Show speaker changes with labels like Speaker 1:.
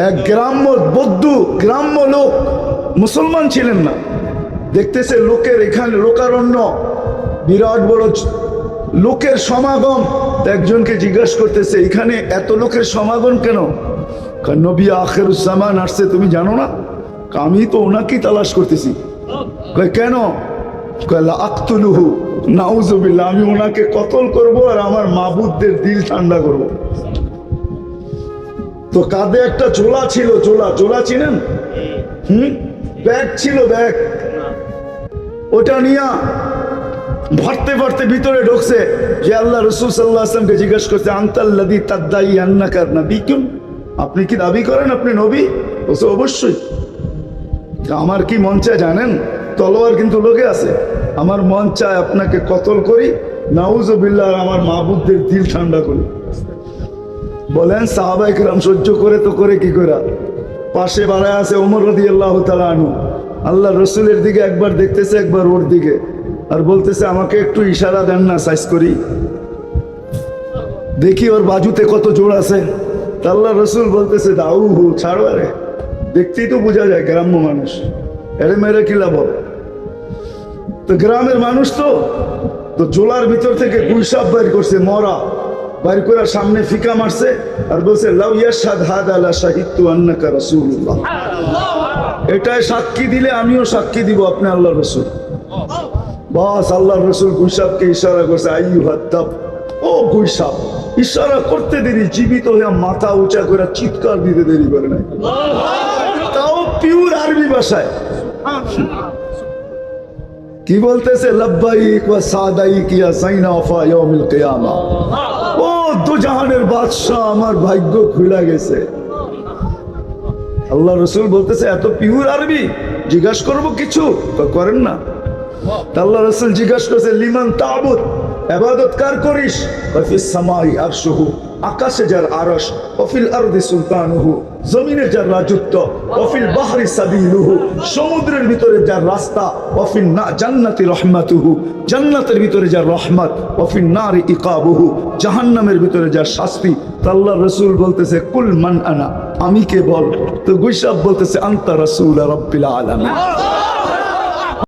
Speaker 1: এক গ্রাম্য বৌদ্ধ গ্রাম্য লোক, মুসলমান ছিলেন না, দেখতেছে লোকের এখানে লোকারণ্য, বিরাট বড় লোকের সমাগম। একজনকে জিজ্ঞাসা করতেছে এখানে এত লোকের সমাগম কেন? নবী আখিরুজ্জামান আসছে, তুমি জানো না? আমি তো ওনাকেই তালাশ করতেছি। কেন? আক্তুলুহু নাউজুবিল্লাহ, আমি ওনাকে কতল করব আর আমার মাবুদদের দিল ঠান্ডা করব। তো কাঁধে একটা ঝোলা ছিল, ঝোলা চিনেন? ব্যাগ ছিল, ব্যাগ। ওটা নিয়ে ভরতে ভরতে ভিতরে ঢুকছে। যে আল্লাহ রাসূল সাল্লাল্লাহু আলাইহি ওয়াসাল্লামকে জিজ্ঞাসা করছে, আনতাল্লাযী তাদদাই আন্নাকা নাবিয়্যুন, আপনি কি দাবি করেন আপনি নবী? বলছে অবশ্যই। আমার কি মন চায় জানেন? তলোয়ার কিন্তু লোকে আছে, আমার মন চায় আপনাকে কতল করি, নাউজুবিল্লাহ, আমার মাবুদদের দিল ঠান্ডা করি। বলেন সাহাবায়ে কেরাম সহ্য করে তো করে কি করে? পাশে বাড়ায় আছে ওমর রাদিয়াল্লাহু তাআলা আনহু, আল্লাহ রসুলের দিকে একবার দেখতেছে, একবার ওর দিকে, আর বলতেছে আমাকে একটু ইশারা দেন না, সাইজ করি দেখি ওর বাজুতে কত জোর আছে। আল্লাহ রসুল বলতেছে দাউহু, ছাড়ো, আরে দেখতেই তো বোঝা যায় গ্রাম্য মানুষ, এরে মেরে কি লাভ? তো গ্রামের মানুষ তো জোলার ভিতর থেকে গুইসাপ বাইর করছে, মরা বাইর করে সামনে ফিকা মারছে আর বলছে লাউ ইয়াশহাদ হাদা লা শাহিদতু আন্নাকা রাসূলুল্লাহ, এটাই সাক্ষী দিলে আমিও সাক্ষী দিব আপনি আল্লাহ রসুল। বাস আল্লাহ রসুল গুইসাপকে ইশারা করছে, আইয়ুহাদ্দাব, ও গুইসাপ। ইশারা করতে দেরি, জীবিত হয়ে মাথা উঁচা করে চিৎকার দিতে দেরি করে নাই, তাও পিওর আরবি ভাষায়। কি বলতেছে? লব্বাইক ওয়া সাদাইক ইয়া যাইনাফা ইয়াউমিল কিয়ামা, ও দুজাহানের বাদশা, আমার ভাগ্য খুলে গেছে। আল্লাহ রসুল বলতেছে এত পিওর আরবি, জিজ্ঞাসা করবো কিছু? তো করেন না। আল্লাহ রসুল জিজ্ঞাসা করছে লিমান তা'বুদ, ইবাদত কার করিস? ফিস সামাই আরশুহু, আকাশে যার আরশ, ওয়াফিল আরদি সুলতানুহু, জমিনে যার রাজত্ব, ওয়াফিল বাহরি সাবিলুহু, সমুদ্রের ভিতরে যার রাস্তা, ওয়াফিন জান্নাতি রহমাতুহু, জান্নাতের ভিতরে যার রহমত, ওয়াফিন নারি ইকাবুহু, জাহান্নামের ভিতরে যার শাস্তি। আল্লাহ রসুল বলতেছে কুল মান আনা, আমি কে বল? তো গুইসাপ বলতেছে আনতা রাসূল রাব্বিল আলামিন।